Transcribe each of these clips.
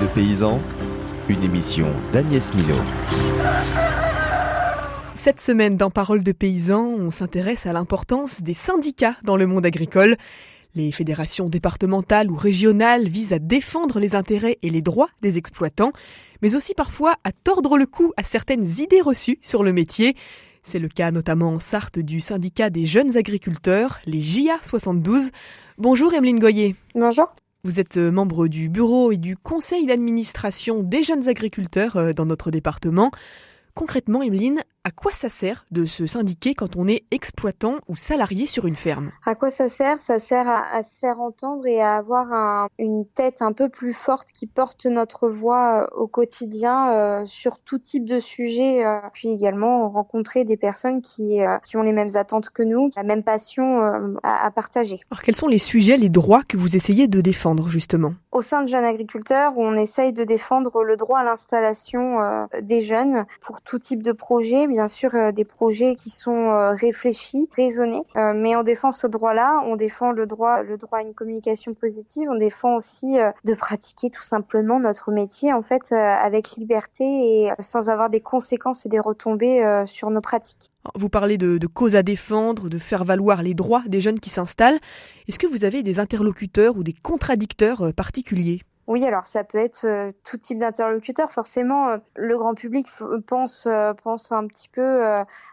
de paysans, une émission d'Agnès Milot. Cette semaine, dans Paroles de paysans, on s'intéresse à l'importance des syndicats dans le monde agricole. Les fédérations départementales ou régionales visent à défendre les intérêts et les droits des exploitants, mais aussi parfois à tordre le cou à certaines idées reçues sur le métier. C'est le cas notamment en Sarthe du syndicat des jeunes agriculteurs, les JA 72. Bonjour Emeline Goyer. Bonjour. Vous êtes membre du bureau et du conseil d'administration des jeunes agriculteurs dans notre département. Concrètement, Emeline, à quoi ça sert de se syndiquer quand on est exploitant ou salarié sur une ferme ? À quoi ça sert ? Ça sert à se faire entendre et à avoir une tête un peu plus forte qui porte notre voix au quotidien sur tout type de sujet. Puis également rencontrer des personnes qui ont les mêmes attentes que nous, la même passion à partager. Alors quels sont les sujets, les droits que vous essayez de défendre justement ? Au sein de Jeunes Agriculteurs, on essaye de défendre le droit à l'installation des jeunes pour tout type de projet. Bien sûr, des projets qui sont réfléchis, raisonnés. Mais on défend ce droit-là, on défend le droit à une communication positive. On défend aussi de pratiquer tout simplement notre métier en fait avec liberté et sans avoir des conséquences et des retombées sur nos pratiques. Vous parlez de causes à défendre, de faire valoir les droits des jeunes qui s'installent. Est-ce que vous avez des interlocuteurs ou des contradicteurs particuliers ? Oui, alors ça peut être tout type d'interlocuteur. Forcément, le grand public pense un petit peu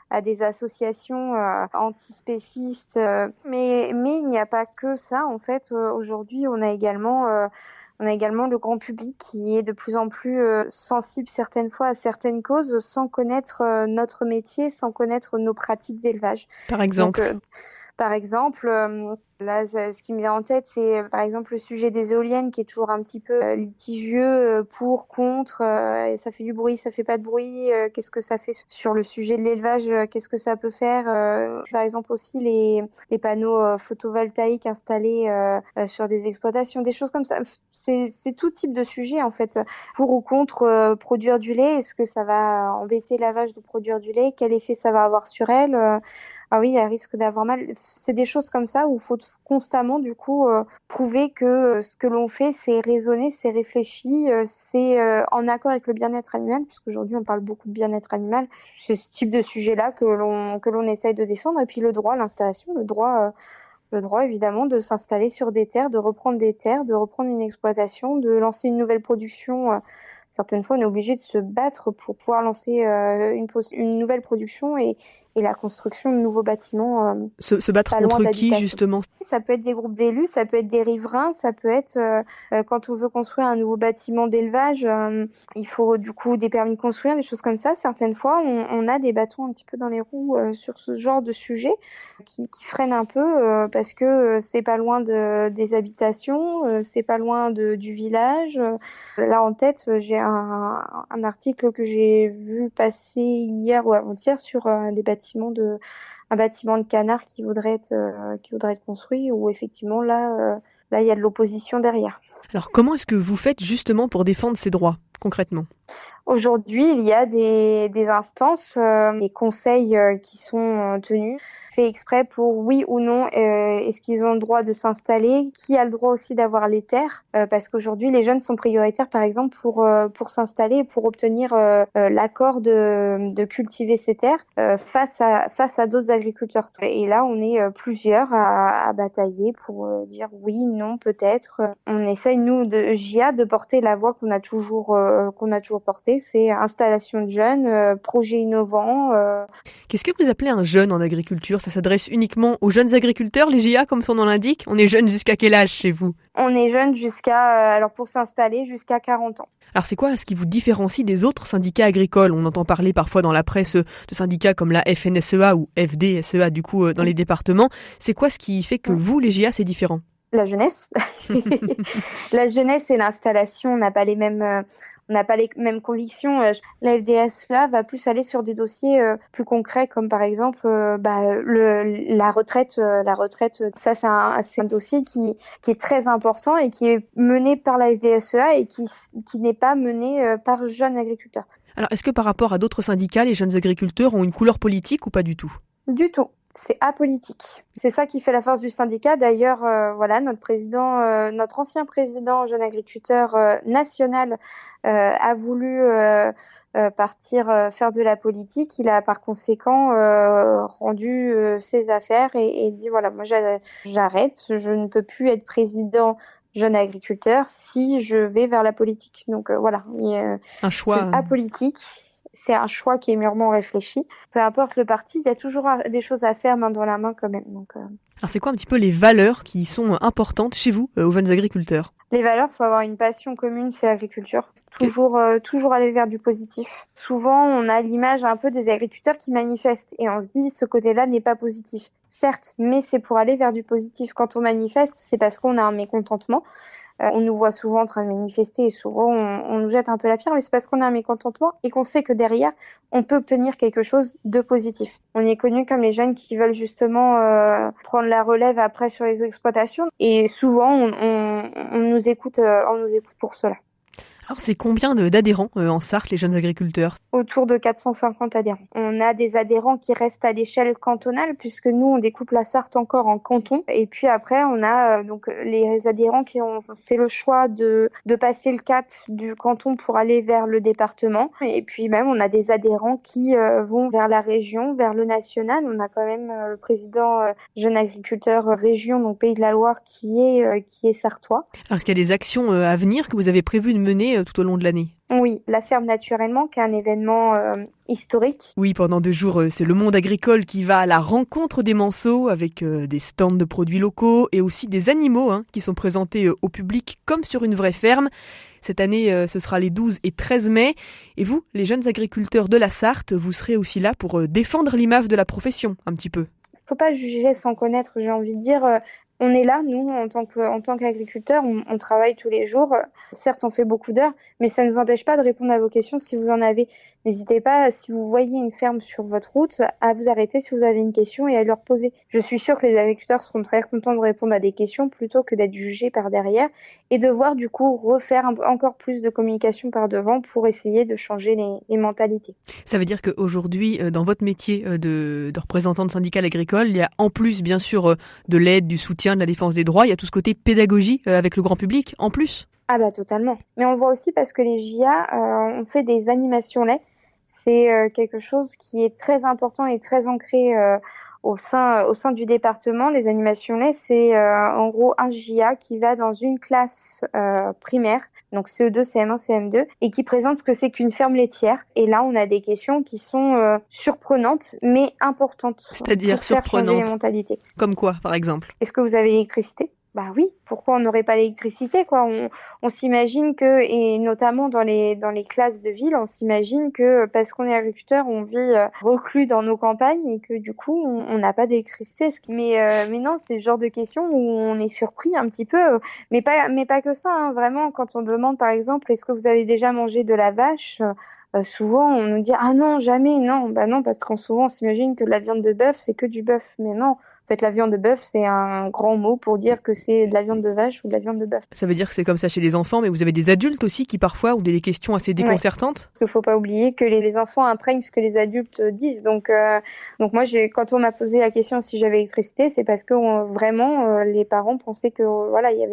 à des associations antispécistes, mais il n'y a pas que ça. En fait, aujourd'hui, on a également le grand public qui est de plus en plus sensible certaines fois à certaines causes sans connaître notre métier, sans connaître nos pratiques d'élevage. Par exemple. Par exemple, là, ce qui me vient en tête, c'est par exemple le sujet des éoliennes qui est toujours un petit peu litigieux, pour, contre, et ça fait du bruit, ça fait pas de bruit, qu'est-ce que ça fait sur le sujet de l'élevage, qu'est-ce que ça peut faire, par exemple aussi les panneaux photovoltaïques installés sur des exploitations, des choses comme ça. C'est tout type de sujet en fait. Pour ou contre produire du lait, est-ce que ça va embêter la vache de produire du lait, quel effet ça va avoir sur elle, ah oui, elle risque d'avoir mal. C'est des choses comme ça où il faut constamment, du coup, prouver que ce que l'on fait, c'est raisonné, c'est réfléchi, c'est en accord avec le bien-être animal, puisqu'aujourd'hui, on parle beaucoup de bien-être animal. C'est ce type de sujet-là que l'on essaye de défendre. Et puis le droit à l'installation, le droit évidemment de s'installer sur des terres, de reprendre des terres, de reprendre une exploitation, de lancer une nouvelle production. Certaines fois, on est obligé de se battre pour pouvoir lancer une nouvelle production et la construction de nouveaux bâtiments. Se battre contre qui, justement ? Ça peut être des groupes d'élus, ça peut être des riverains, ça peut être quand on veut construire un nouveau bâtiment d'élevage, il faut du coup des permis de construire, des choses comme ça. Certaines fois, on a des bâtons un petit peu dans les roues sur ce genre de sujet qui freinent un peu parce que c'est pas loin des habitations, c'est pas loin du village. Là en tête, j'ai un article que j'ai vu passer hier ou avant-hier sur un bâtiment de canard qui voudrait être construit, où effectivement là il y a de l'opposition derrière. Alors comment est-ce que vous faites justement pour défendre ces droits concrètement ? Aujourd'hui, il y a des instances, des conseils qui sont tenus, fait exprès pour oui ou non, est-ce qu'ils ont le droit de s'installer, qui a le droit aussi d'avoir les terres, parce qu'aujourd'hui les jeunes sont prioritaires par exemple pour s'installer, pour obtenir l'accord de cultiver ces terres face à d'autres agriculteurs. Et là on est plusieurs à batailler pour dire oui, non, peut-être. On essaye nous de JA de porter la voix qu'on a toujours portée, c'est installation de jeunes, projet innovant. Qu'est-ce que vous appelez un jeune en agriculture ? Ça s'adresse uniquement aux jeunes agriculteurs, les JA, comme son nom l'indique ? On est jeune jusqu'à quel âge chez vous ? On est jeune alors pour s'installer, jusqu'à 40 ans. Alors c'est quoi ce qui vous différencie des autres syndicats agricoles ? On entend parler parfois dans la presse de syndicats comme la FNSEA ou FDSEA du coup dans les départements. C'est quoi ce qui fait que vous, les JA, c'est différent ? La jeunesse. La jeunesse et l'installation, on n'a pas les mêmes convictions. La FDSEA va plus aller sur des dossiers plus concrets, comme par exemple la retraite. Ça, c'est un dossier qui est très important et qui est mené par la FDSEA et qui n'est pas mené par jeunes agriculteurs. Alors, est-ce que par rapport à d'autres syndicats, les jeunes agriculteurs ont une couleur politique ou pas du tout ? Du tout. c'est apolitique. C'est ça qui fait la force du syndicat. D'ailleurs, voilà, notre ancien président jeune agriculteur national a voulu partir faire de la politique. Il a par conséquent rendu ses affaires et dit voilà, moi j'arrête, je ne peux plus être président jeune agriculteur si je vais vers la politique. Donc voilà, un choix c'est apolitique. C'est un choix qui est mûrement réfléchi. Peu importe le parti, il y a toujours des choses à faire main dans la main quand même. Donc, Alors c'est quoi un petit peu les valeurs qui sont importantes chez vous, aux jeunes agriculteurs ? Les valeurs, faut avoir une passion commune, c'est l'agriculture. Toujours aller vers du positif. Souvent, on a l'image un peu des agriculteurs qui manifestent et on se dit ce côté-là n'est pas positif. Certes, mais c'est pour aller vers du positif. Quand on manifeste, c'est parce qu'on a un mécontentement. On nous voit souvent en train de manifester et souvent on nous jette un peu la pierre, mais c'est parce qu'on a un mécontentement et qu'on sait que derrière, on peut obtenir quelque chose de positif. On est connus comme les jeunes qui veulent justement prendre la relève après sur les exploitations et souvent on nous écoute pour cela. Alors c'est combien d'adhérents en Sarthe, les jeunes agriculteurs ? Autour de 450 adhérents. On a des adhérents qui restent à l'échelle cantonale puisque nous on découpe la Sarthe encore en cantons et puis après on a donc les adhérents qui ont fait le choix de passer le cap du canton pour aller vers le département et puis même on a des adhérents qui vont vers la région, vers le national. On a quand même le président jeune agriculteur région donc Pays de la Loire qui est sartois. Alors est-ce qu'il y a des actions à venir que vous avez prévu de mener tout au long de l'année ? Oui, la ferme naturellement, qui est un événement historique. Oui, pendant 2 jours, c'est le monde agricole qui va à la rencontre des Manceaux avec des stands de produits locaux et aussi des animaux qui sont présentés au public comme sur une vraie ferme. Cette année, ce sera les 12 et 13 mai. Et vous, les jeunes agriculteurs de la Sarthe, vous serez aussi là pour défendre l'image de la profession, un petit peu. Faut pas juger sans connaître, j'ai envie de dire. On est là, nous, en tant qu'agriculteurs, on travaille tous les jours. Certes, on fait beaucoup d'heures, mais ça ne nous empêche pas de répondre à vos questions si vous en avez. N'hésitez pas, si vous voyez une ferme sur votre route, à vous arrêter si vous avez une question et à leur poser. Je suis sûre que les agriculteurs seront très contents de répondre à des questions plutôt que d'être jugés par derrière et devoir du coup refaire encore plus de communication par devant pour essayer de changer les mentalités. Ça veut dire qu'aujourd'hui, dans votre métier de représentante syndicale agricole, il y a en plus, bien sûr, de l'aide, du soutien, de la défense des droits, il y a tout ce côté pédagogie avec le grand public en plus. Ah bah totalement. Mais on le voit aussi parce que les JA ont fait des animations lait. C'est quelque chose qui est très important et très ancré au sein du département. Les animations lait, c'est en gros un JA qui va dans une classe primaire, donc CE2, CM1, CM2, et qui présente ce que c'est qu'une ferme laitière. Et là, on a des questions qui sont surprenantes, mais importantes. C'est-à-dire pour faire surprenantes. changer les mentalités. Comme quoi, par exemple ? Est-ce que vous avez l'électricité ? Bah oui, pourquoi on n'aurait pas l'électricité quoi ? On s'imagine que, et notamment dans les classes de ville, on s'imagine que parce qu'on est agriculteur, on vit reclus dans nos campagnes et que du coup on n'a pas d'électricité. Mais non, c'est le genre de questions où on est surpris un petit peu, mais pas que ça. Vraiment, quand on demande par exemple, est-ce que vous avez déjà mangé de la vache ? Souvent on nous dit ah non jamais non parce qu'on souvent on s'imagine que la viande de bœuf c'est que du bœuf mais non en fait la viande de bœuf c'est un grand mot pour dire que c'est de la viande de vache ou de la viande de bœuf. Ça veut dire que c'est comme ça chez les enfants mais vous avez des adultes aussi qui parfois ont des questions assez déconcertantes. Parce qu'il faut pas oublier que les enfants imprègnent ce que les adultes disent donc moi quand on m'a posé la question si j'avais l'électricité c'est parce que vraiment les parents pensaient que voilà il y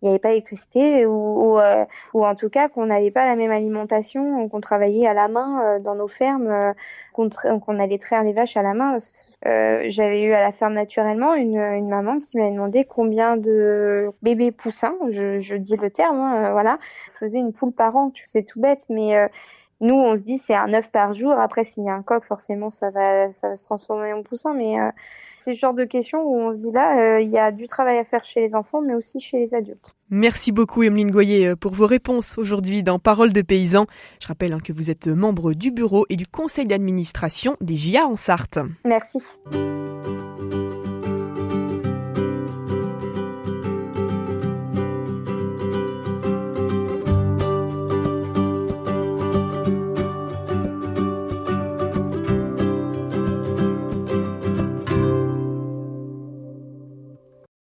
avait pas d'électricité ou en tout cas qu'on n'avait pas la même alimentation, qu'on travaillait à la main dans nos fermes, qu'on allait traire les vaches à la main. J'avais eu à la ferme naturellement une maman qui m'avait demandé combien de bébés poussins, je dis le terme, voilà, faisait une poule par an. C'est tout bête, mais nous, on se dit c'est un œuf par jour. Après, s'il y a un coq, forcément, ça va se transformer en poussin. Mais c'est le genre de questions où on se dit là, il y a du travail à faire chez les enfants, mais aussi chez les adultes. Merci beaucoup, Emeline Goyer, pour vos réponses aujourd'hui dans Parole de paysans. Je rappelle que vous êtes membre du bureau et du conseil d'administration des JA en Sarthe. Merci.